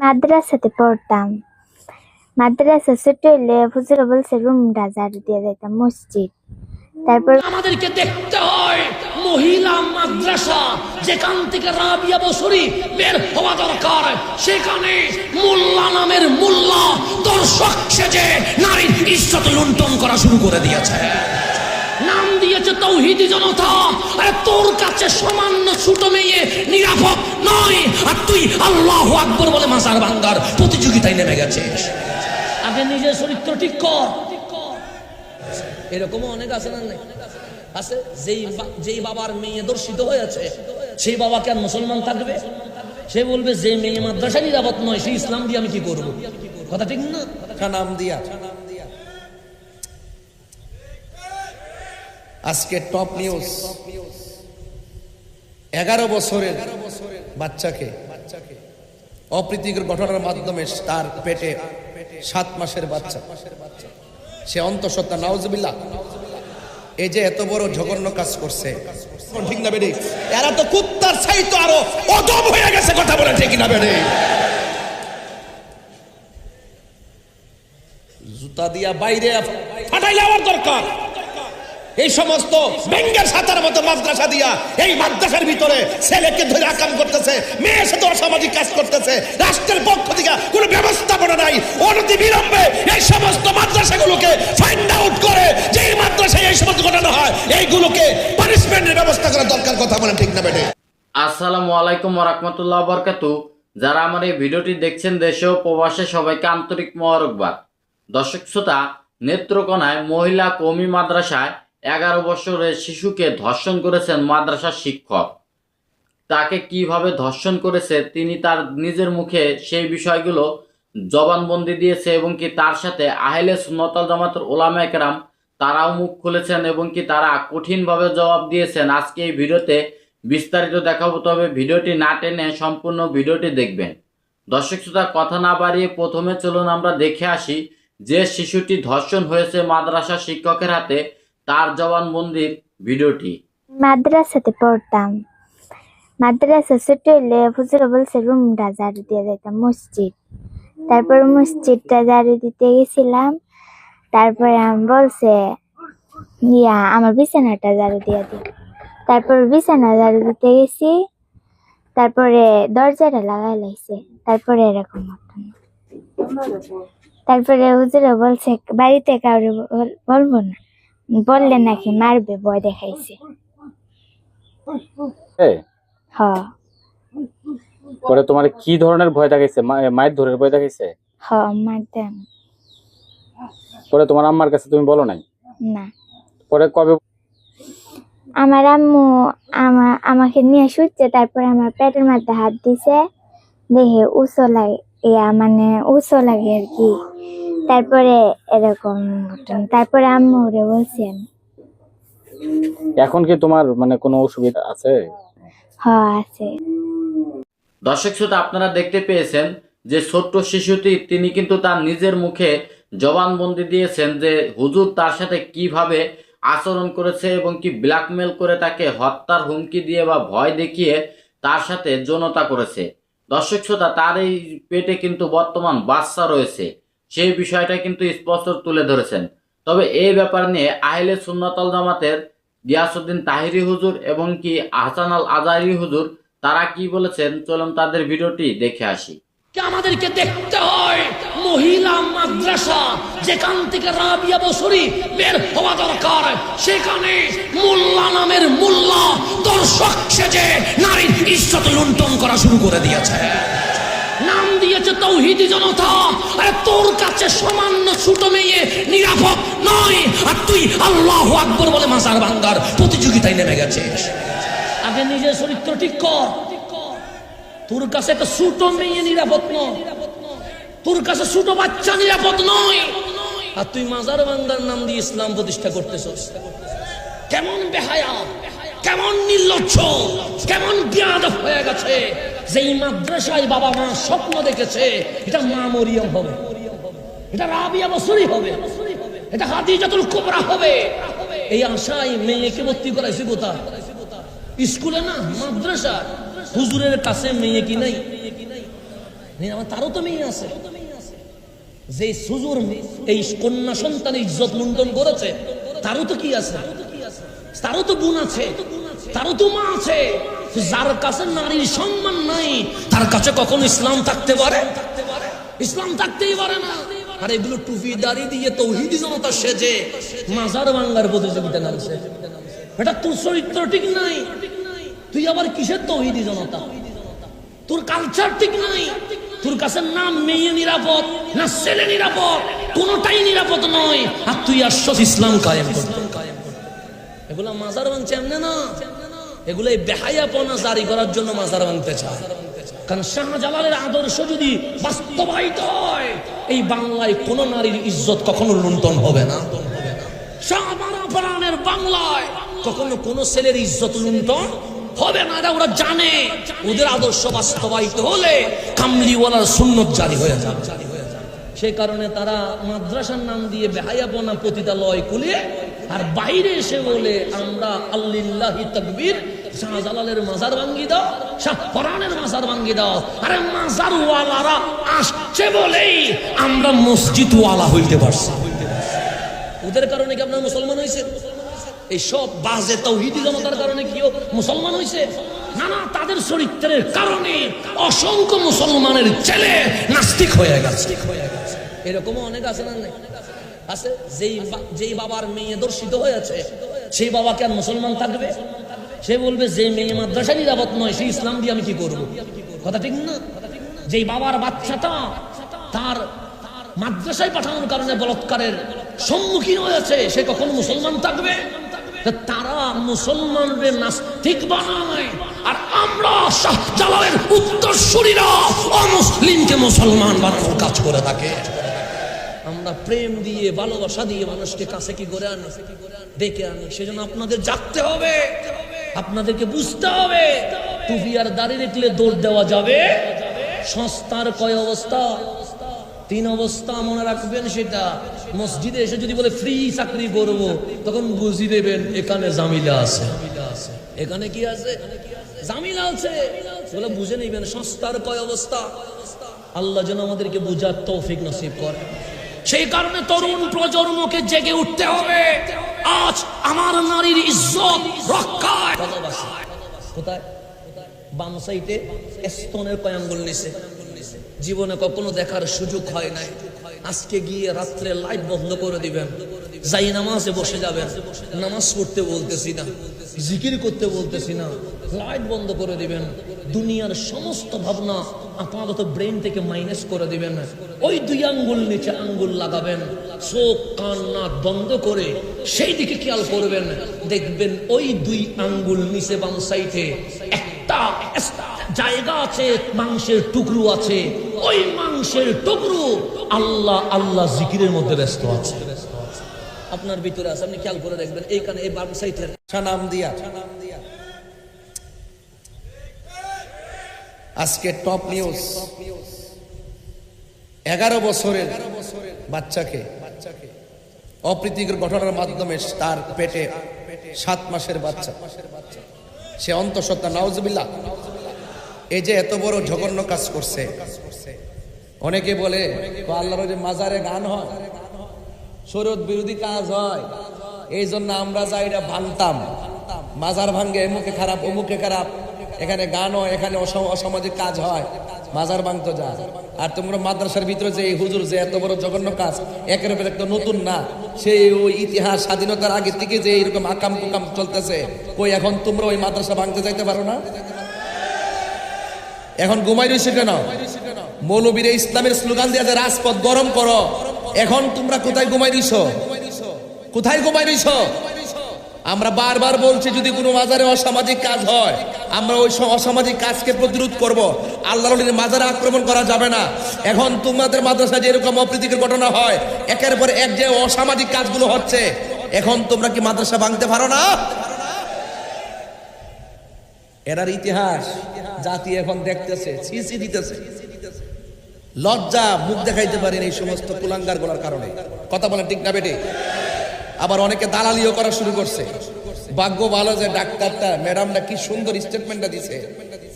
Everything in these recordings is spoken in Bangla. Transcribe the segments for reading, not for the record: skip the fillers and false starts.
মাদ্রাসাতে পড়তাম। মাদ্রাসা ছোট হইলে হুজুর বলছে রুমটা ঝাড়ু দিয়ে যাইতাম মসজিদ। তারপর আমাদেরকে দেখতে হয় মহিলা মাদ্রাসা যেখান থেকে রাবিয়া বসরি বের হওয়া দরকার, সেখানে মোল্লা নামের মোল্লা দর্শক সেজে নারীর ইজ্জত লুণ্ঠন করা শুরু করে দিয়েছে। নাম দিয়েছে তৌহিদি জনতা। আরে তোর কাছে সামান্য ছোট মেয়ে নিরাপদ নয়, আর তুই আল্লাহু আকবার বলে মাজার ভাঙ্গার প্রতিযোগিতায় নেমে গেছিস। আগে নিজের চরিত্র ঠিক কর। এরকমও অনেক আছে না? আছে যেই বাবার মেয়ে দর্শিত হয়েছে সেই বাবা কেন মুসলমান থাকবে? সে বলবে যে মেয়ে মাদ্রাসা নিরাপদ নয়, সেই ইসলাম দিয়ে আমি কি করবো? কথা ঠিক না? নাম দিয়া আজকে টপ নিউজ, 11 বছরের বাচ্চাকে অপ্রীতিকর ঘটনার মাধ্যমে তার পেটে 7 মাসের বাচ্চা, সে অন্তঃসত্ত্বা, নাউজুবিল্লাহ। এই যে এত বড় জঘন্য কাজ করছে, ঠিক না বেডি? এরা তো কুত্তার চাইতো আরো অদম হয়ে গেছে, কথা বলে ঠিক না বেডি? জুতা দিয়া বাইরে ফাটাইলে আমার দরকার। এই সমস্ত বেঙ্গের সাতার মতো মাদ্রাসা দিয়া এই মাদ্রাসার ভিতরে ছেলেকে ধরে আকাম করতেছে, মেয়ের সাথে অসামাজিক কাজ করতেছে। রাষ্ট্রের পক্ষ থেকে কোনো ব্যবস্থাপনা নাই। অনতি বিলম্বে এই সমস্ত মাদ্রাসাগুলোকে ফাইন্ড আউট করে যে এই মাদ্রাসায় এই সমস্ত ঘটনা হয়, এইগুলোকে পানিশমেন্টের ব্যবস্থা করা দরকার। কথা বলেন ঠিক না বেটে? আসসালামু আলাইকুম ওয়া রাহমাতুল্লাহি ওয়া বারাকাতুহু। যারা আমার এই ভিডিওটি দেখছেন দেশে ও প্রবাসে, সবাইকে আন্তরিক মোবারকবাদ। দর্শক শ্রোতা, নেত্রকোনায় মহিলা কওমি মাদ্রাসায় 11 বছরের শিশুকে ধর্ষণ করেছেন মাদ্রাসার শিক্ষক। তাকে কিভাবে ধর্ষণ করেছে তিনি তার নিজের মুখে সেই বিষয়গুলো জবানবন্দি দিয়েছে, এবং কি তার সাথে আহলে সুন্নাত ওয়াল জামাতের উলামায়ে কেরাম তারাও মুখ খুলেছেন এবং কি তারা কঠিনভাবে জবাব দিয়েছেন। আজকে এই ভিডিওতে বিস্তারিত দেখাবো, তবে ভিডিওটি না টেনে সম্পূর্ণ ভিডিওটি দেখবেন। দর্শক শ্রোতা, কথা না বাড়িয়ে প্রথমে চলুন আমরা দেখে আসি যে শিশুটি ধর্ষণ হয়েছে মাদ্রাসা শিক্ষকের হাতে, তার জবানবন্দির ভিডিওটি। মাদ্রাসাতে পড়তাম। মাদ্রাসা ছোট হইলে হুজুর বলছে রুমটা ঝাড়ু দিয়ে যাইতাম মসজিদ। তারপর মসজিদটা ঝাড়ু দিতে গেছিলাম। তারপরে আমি বলছে আমার বিছানাটা ঝাড়ু দিয়ে দিই। তারপর বিছানা ঝাড়ু দিতে গেছি, তারপরে দরজাটা লাগাই লাইছে। তারপরে এরকম ঘটনা। তারপরে হুজুরে বলছে বাড়িতে কাউরে বলবো না, বললে নাকি মারবে, ভয় দেখাইছে। পরে তোমার কি ধরনের ভয় দেখাইছে? মায়ের ধরে ভয় দেখাইছে? মার দেন। পরে তোমার আম্মার কাছে তুমি বলো নাই? না। পরে কবে? আমার আম্মু আমাকে নিয়ে শুচ্ছে, তারপরে আমার পেটের মধ্যে হাত দিছে, দেখে উঁচু লাগে, মানে উঁচু লাগে আর কি। তারপরে এরকম ঘটনা। তারপরে আম্মুরে বলছি আমি। এখন কি তোমার মানে কোনো অসুবিধা আছে? আছে। দর্শক শ্রোতা, আপনারা দেখতে পেয়েছেন যে ছোট্ট শিশুটি তিনি কিন্তু তার নিজের মুখে জবানবন্দি দিয়েছেন যে হুজুর তার সাথে কিভাবে আচরণ করেছে এবং কি ব্ল্যাকমেল করে তাকে হত্যার হুমকি দিয়ে বা ভয় দেখিয়ে তার সাথে যৌনতা করেছে। দর্শক শ্রোতা, তার এই পেটে কিন্তু বর্তমান বাচ্চা রয়েছে, সেই বিষয়টা কিন্তু স্পষ্ট তুলে ধরেছেন। তবে এই ব্যাপার নিয়ে আহলে সুন্নাত ওয়াল জামাতের গিয়াসউদ্দিন তাহিরি হুজুর এবং কি আহসান আল আজারি হুজুর তারা কি বলেছেন, চলুন তাদের ভিডিওটি দেখে আসি। আমাদেরকে দেখতে হয় মহিলা মাদ্রাসা যেখান থেকে রাবিয়া বসরি বের হওয়া দরকার, সেখানে মোল্লা নামের মোল্লা দর্শক সেজে নারীর ইজ্জত লুণ্ঠন করা শুরু করে দিয়েছে। নাম দিয়েছে তৌহিদি জনতা। আরে তোর কাছে সামান্য ছোট মেয়ে নিরাপদ নয়, আর তুই আল্লাহু আকবার বলে মাজার ভাঙ্গার প্রতিযোগিতায় নেমে গেছিস। আগে নিজের চরিত্র ঠিক কর। তোর কাছে একটা ছোট মেয়ে নিরাপদ নয়, তোর কাছে ছোট বাচ্চা নিরাপদ নয়, আর তুই মাজার ভাঙ্গার নাম দিয়ে ইসলাম প্রতিষ্ঠা করতেছস। কেমন বেহায়া, কেমন নির্লজ্জ, কেমন বেয়াদব হয়ে গেছে। যেই মাদ্রাসায় বাবা মা স্বপ্ন দেখেছে এটা মা মরিয়ম হবে, এটা রাবিয়া বসরি হবে, এটা খাদিজাতুল কুবরা হবে, এই আশায় মেয়েকে ভর্তি করাইছে কোথায়? স্কুলে না, মাদ্রাসা। হুজুরের কাছে মেয়ে কি নাই? তারও তো মেয়ে আছে। যে সুজুর এই কন্যা সন্তানের ইজ্জত লুণ্ঠন করেছে তারও তো কি আছে, তারও তো বোন আছে, তারও তো মা আছে। যার কাছে নারীর সম্মান নাই তার কাছে কখন ইসলাম থাকতে পারে? ইসলাম থাকতেই পারে না। আর এগুলো টুপি দাড়ি দিয়ে তৌহিদি জনতা সেজে মাজার ভাঙ্গার প্রতিযোগিতা নামছে। এটা তোর চরিত্র ঠিক নাই, তুই আবার কিসের তৌহিদি জনতা? তোর কালচার ঠিক নাই। তোর কাছে না মেয়ে নিরাপদ না ছেলে নিরাপদ, কোনটাই নিরাপদ নয়। আর তুই আসছ ইসলাম কায়েম করতে। এগুলা মাজার ভাঙছে এমনি না, এগুলো এই বেহায়াপনা জারি করার জন্য মাজার ভাঙতে চায়। কারণ শাহজালালের আদর্শ যদি বাস্তবায়িত হয় এই বাংলায় কোন নারীর ইজ্জত কখনো লুণ্ঠন হবে না। শাহজালালের বাংলায় কখনো কোন ছেলের ইজ্জত লুণ্ঠন হবে না। ওরা জানে ওদের আদর্শ বাস্তবায়িত হলে কামলিওয়ালার সুন্নত জারি হয়ে যাবে। সেই কারণে তারা মাদ্রাসার নাম দিয়ে বেহায়াপনা পতিতালয় খুলে আর বাইরে এসে বলে আমরা আল্লিল্লাহি তাকবীর, শাহজালালের মাজার ভাঙ্গি দাও, শাহ ফরানের মাজার ভাঙ্গি দাও। আরে মাজার ওয়ালারা আসছে বলেই আমরা মসজিদ ওয়ালা হইতে পারছি। ওদের কারণে কি আপনারা মুসলমান হয়েছে? এই সব বাজে তাওহীদি জনতার কারণে কিও মুসলমান হয়েছে? না না, তাদের চরিত্রের কারণে অসংখ্য মুসলমানের ছেলে নাস্তিক হয়ে গেছে। এরকমও অনেক আছে না? আছে যেই বাবার মেয়ে দর্শিত হয়েছে সেই বাবাকে আর মুসলমান থাকবে? সে বলবে যে মেয়ে মাদ্রাসা নিরাপদ নয় সেই ইসলাম দিয়ে আমি কি করব? কথা ঠিক না? যেই বাবার বাচ্চাটা তার মাদ্রাসায় পাঠানোর কারণে বলাৎকারের সম্মুখীন হয়েছে সে কখনো মুসলমান থাকবে? তারা মুসলমানদের নাস্তিক বানায় আর আমরা শাহজালালের উত্তরসূরিরা অমুসলিমকে মুসলমান বানানোর কাজ করে থাকে। আমরা প্রেম দিয়ে ভালোবাসা দিয়ে মানুষকে কাছে কি করে আনি, ডেকে আনি। সেজন্য আপনাদের জাগতে হবে, আপনাদেরকে বুঝতে হবে টুপি আর দাড়ি দেখলে দৌড় দেওয়া যাবে। সংস্থার কয় অবস্থা? 3 অবস্থা মনে রাখবেন। সেটা মসজিদে এসে যদি বলে ফ্রি চাকরি করব তখন বুঝিয়ে দেবেন এখানে জামিলা আছে। এখানে কি আছে? জামিলা আছে বলে বুঝে নেবেন সংস্থার কয় অবস্থা। আল্লাহ যেন আমাদেরকে বুঝার তৌফিক নসিব করে। সেই কারণে তরুণ প্রজন্মকে জেগে উঠতে হবে। আজ আমার নারীর ইজ্জত রক্ষায় ভালোবাসা। কোথায়? বাম সাইডে স্তনের কয় আঙ্গুল নিচে। জীবনে কখনো দেখার সুযোগ হয় নাই। আজকে গিয়ে রাত্রে লাইট বন্ধ করে দিবেন, যাই নামাজে বসে যাবেন। নামাজ পড়তে বলতেছি না, জিকির করতে বলতেছি না, লাইট বন্ধ করে দিবেন। দুনিয়ার সমস্ত ভাবনা আপাতত ব্রেন থেকে মাইনাস করে দিবেন। ওই 2 আঙ্গুল নিচে আঙ্গুল লাগাবেন, চোখ কান নাক বন্ধ করে সেই দিকে খেয়াল করবেন। দেখবেন ওই 2 আঙ্গুল নিচে বাম সাইডে একটা জায়গা আছে, মাংসের টুকরো আছে। ওই মাংসের টুকরো আল্লাহ আল্লাহ জিকিরের মধ্যে ব্যস্ত আছে। আপনার ভিতরে আছে, আপনি খেয়াল করে দেখবেন। এইখানে এই বাম সাইডের নাম দিয়া আজকে টপ নিউজ 11 বছরের বাচ্চাকে অপ্রীতিকর ঘটনার মাধ্যমে তার পেটে 7 মাসের বাচ্চা, সে অন্তঃসত্ত্বা, নাউজুবিল্লাহ। এই যে এত বড় জঘন্য কাজ করছে। অনেকে বলে আল্লাহর যে মাজারে গান হয়, শরীয়ত বিরোধী কাজ হয়, এই জন্য আমরা যাই এটা ভাঙতাম। মাজার ভাঙ্গে এমুকে খারাপ অমুকে খারাপ, এখানে গান হয়, এখানে অসামাজিক কাজ হয়, মাজার ভাঙতো যা। আর তোমরা মাদ্রাসার ভিতরে যে হুজুর যে এত বড় জঘন্য কাজ, একের উপর একটা নতুন না, সেই ওই ইতিহাস স্বাধীনতার আগে থেকে যে এরকম আকাম কুকাম চলতেছে, কই এখন তোমরা ওই মাদ্রাসা ভাঙতে যাইতে পারো না? এখন ঘুমাই রয়েছে কেন? মৌলবীরে ইসলামের স্লোগান দিয়ে যে রাজপথ গরম করো, এখন তোমরা কোথায় ঘুমাই রইছ? কোথায় ঘুমাই রইছ? আমরা বারবার বলছি যদি কোনো মাজারে অসামাজিক কাজ হয় আমরা ওই অসামাজিক কাজকে প্রতিরোধ করব। আল্লাহর মাজারে আক্রমণ করা যাবে না। এখন তোমাদের মাদ্রাসায় যে এরকম অপ্রীতিকর ঘটনা হয়, একের পর এক যে অসামাজিক কাজগুলো হচ্ছে, এখন তোমরা কি মাদ্রাসা ভাঙতে পারো না? এরার ইতিহাস জাতি এখন দেখতেছে, সিসি দিতেছে। লজ্জা মুখ দেখাইতে পারেন এই সমস্ত কুলাঙ্গার গুলার কারণে। কথা বলেন ঠিক না বেটে? আবার অনেকে দালালিও করা শুরু করছে। ভাগ্য ভালো যে ডাক্তারটা ম্যাডামটা কি সুন্দর স্টেটমেন্টটা দিছে।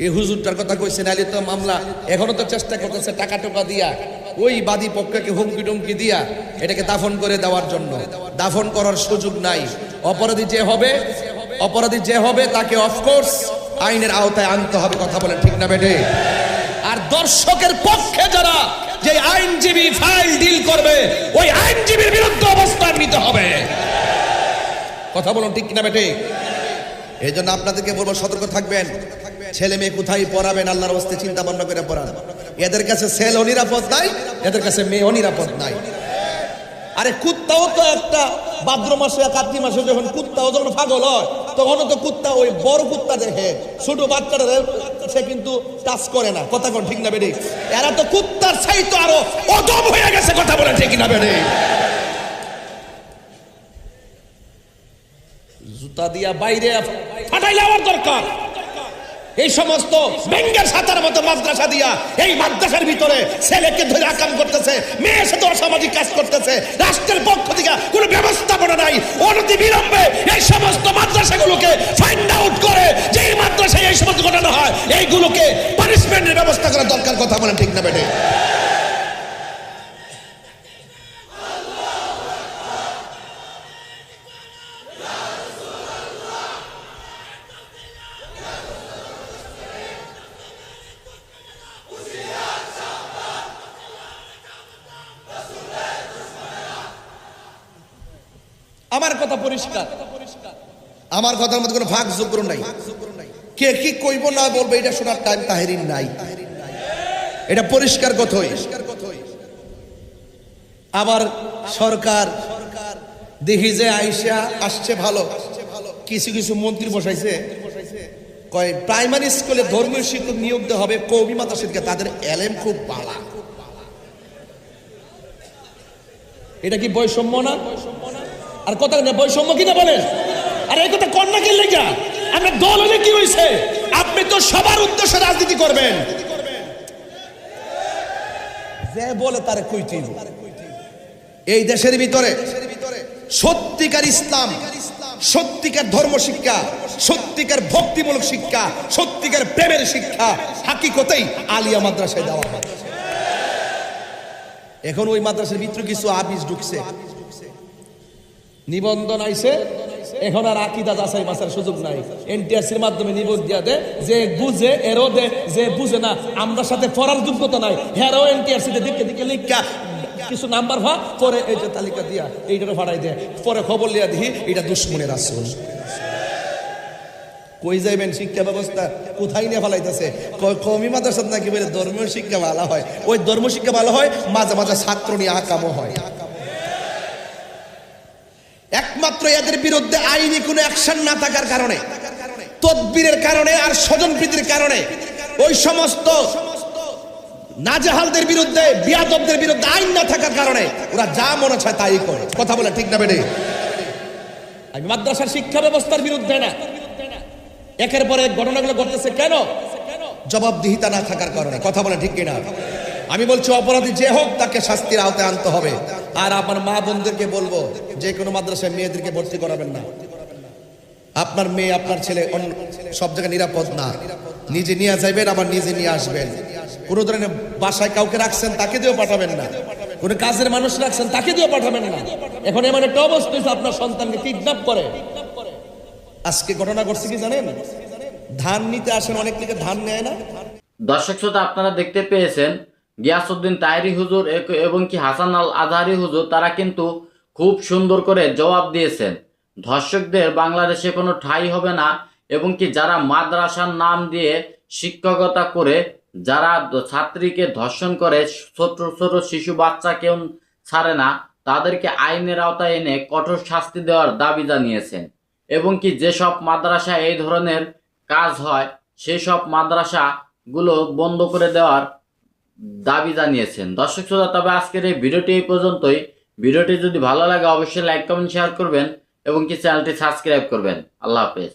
এই হুজুরটার কথা কইছে, নাইলে তো মামলা এখনো তো চেষ্টা করতেছে টাকা টোকা দিয়া ওই বাদী পক্ষকে হুমকি টুমকি দিয়া এটাকে দাফন করে দেওয়ার জন্য। দাফন করার সুযোগ নাই। অপরাধী যে হবে তাকে অফকোর্স আইনের আওতায় আনতে হবে। কথা বলেন ঠিক না বেটে? আর দর্শকের পক্ষে যারা যে আইনজীবী ফাইল ডিল করবে ওই আইনজীবীর বিরুদ্ধে অবস্থান নিতে হবে। কথা বলুন ঠিক না বেটে? এই জন্য আপনাদেরকে বলবো সতর্ক থাকবেন। ছেলে মেয়ে কোথায় পড়াবেন আল্লাহর হস্তে চিন্তা ভাবনা করে পড়ান। এদের কাছে ছেলেও নিরাপদ নাই, এদের কাছে মেয়েও নিরাপদ নাই। আরে কুত্তাও তো একটা ভাদ্র মাসে কার্তিক মাসে যখন কুত্তাও যখন পাগল হয় তখনও তো কুত্তা ওই বড় কুত্তা দেখে, ছোট বাচ্চারা সে কিন্তু টাচ করে না। কথা কোন ঠিক না বেড়ে? এরা তো কুত্তার ছাই তো আরো অদম হয়ে গেছে। কথা বলেন ঠিক না বেড়ে? জুতা দিয়া বাইরে ফাটাইলে আমার দরকার। এই সমস্ত বেঙ্গের সাতার মতো মাদ্রাসা দিয়া এই মাদ্রাসার ভিতরে ছেলেকে ধরে আকাম করতেছে, মেয়ের সাথে অসামাজিক কাজ করতেছে। রাষ্ট্রের পক্ষ থেকে কোনো ব্যবস্থাপনা নাই। অনতি বিলম্বে এই সমস্ত মাদ্রাসাগুলোকে ফাইন্ড আউট করে যে এই মাদ্রাসায় এই সমস্ত ঘটনা হয় এইগুলোকে পানিশমেন্টের ব্যবস্থা করা দরকার। কথা বলেন ঠিক না বেটে? আমার কথা পরিষ্কার, আমার কথার মধ্যে কোনো ভাগ যোগ নাই। কে কি কইব না বলবে এটা শোনার টাইম তাহেরিন নাই। এটা পরিষ্কার কথাই। আবার সরকার দেখি যে আইসা আসছে ভালো, কিছু কিছু মন্ত্রী বসাইছে কয় প্রাইমারি স্কুলে ধর্মীয় শিক্ষক নিয়োগ দেওয়া হবে কওমি মাদ্রাসাকে, তাদের এলেম খুব ভালো। এটা কি বৈষম্য না? আর কথা না বৈষম্য কিনা বলেন? আর এই কথা কন্যা কি লেগা? আমরা দল হলে কি হয়েছে? আপনি তো সবার উদ্দেশ্যে রাজনীতি করবেন। যে বলে তারে কইতে এই দেশের ভিতরে সত্যিকার ইসলাম, সত্যিকার ধর্ম শিক্ষা, সত্যিকার ভক্তিমূলক শিক্ষা, সত্যিকার প্রেমের শিক্ষা হাকিকতেই আলিয়া মাদ্রাসায় দেওয়া হয়। এখন ওই মাদ্রাসার ভিতরে কিছু আবিজ ঢুকছে, নিবন্ধন আইছে, এখন আর আকিদা যাচাই বাছার সুযোগ নাই। এনটিআরসির মাধ্যমে নিবন্ধন দিয়া দে, যে বুঝে এরও দে, যে বুঝে না আমরা সাথে পড়ার যোগ্যতা নাই হেরাও এনটিআরসিতে দিকে দিকে লিখা কিছু নাম্বার ভা পরে এই যে তালিকা দিয়া এইটারে ফাড়াই দেয়, পরে খবর লিয়া দিই এটা দুশ্মনের আসল। কই যাইবেন? শিক্ষা ব্যবস্থা কোথায় নিয়ে ফেলাইতেছে? কওমি মাদ্রাসা নাকি বলে ধর্মীয় শিক্ষা ভালো হয়। ওই ধর্ম শিক্ষা ভালো হয়, মাঝে মাঝে ছাত্র নিয়ে আকামও হয়। একমাত্র এদের বিরুদ্ধে আইনি কোনো অ্যাকশন না থাকার কারণে, তদবিরের কারণে আর স্বজনপ্রীতির কারণে ওই সমস্ত নাজেহালদের বিরুদ্ধে, বিয়াদবদের বিরুদ্ধে আইন না থাকার কারণে ওরা যা মনে চায় তাই করে। কথা বলে ঠিক না বেটে? আমি মাদ্রাসার শিক্ষা ব্যবস্থার বিরুদ্ধে না, একের পর এক ঘটনাগুলো ঘটতেছে কেন? জবাবদিহিতা না থাকার কারণে। কথা বলে ঠিক কিনা? আমি বলছি অপরাধী যে হোক তাকে শাস্তির আওতায় আনতে হবে। আর আমার মা বোনদেরকে বলবো যে কোনো মাদ্রাসায় মেয়েদেরকে ভর্তি করাবেন না। আপনার মেয়ে আপনার ছেলে সব জায়গায় নিরাপদ না। নিজে নিয়ে যাবেন, আবার নিজে নিয়ে আসবেন। কোনো ধরনের বাসায় কাউকে রাখছেন তাকে দিয়েও পাঠাবেন না, কোনো কাজের মানুষ রাখছেন তাকে দিয়েও পাঠাবেন না। এখন এমন একটা অবস্থা আপনার সন্তানকে কিডন্যাপ করে। আজকে ঘটনা ঘটছে কি জানেন? ধান নিতে আসেন, অনেক থেকে ধান নেয় না। দর্শক শ্রোতা, আপনারা দেখতে পেয়েছেন গিয়াসউদ্দিন তাহেরি হুজুর এবং কি হাসান আল আজহারি হুজুর, তারা কিন্তু খুব সুন্দর করে জবাব দিয়েছেন। ধর্ষকদের বাংলাদেশে কোনো ঠাঁই হবে না এবং কি যারা মাদ্রাসার নাম দিয়ে শিক্ষকতা করে যারা ছাত্রীকে ধর্ষণ করে, ছোট ছোট শিশু বাচ্চাকেও ছাড়ে না, তাদেরকে আইনের আওতায় এনে কঠোর শাস্তি দেওয়ার দাবি জানিয়েছেন। এবং কি যেসব মাদ্রাসা এই ধরনের কাজ হয় সেই সব মাদ্রাসাগুলো বন্ধ করে দেওয়ার দাবি জানিয়েছেন। দর্শক শ্রোতা, তবে আজকের এই ভিডিওটি এই পর্যন্তই। ভিডিওটি যদি ভালো লাগে অবশ্যই লাইক, কমেন্ট, শেয়ার করবেন এবং কি চ্যানেলটি সাবস্ক্রাইব করবেন। আল্লাহ হাফেজ।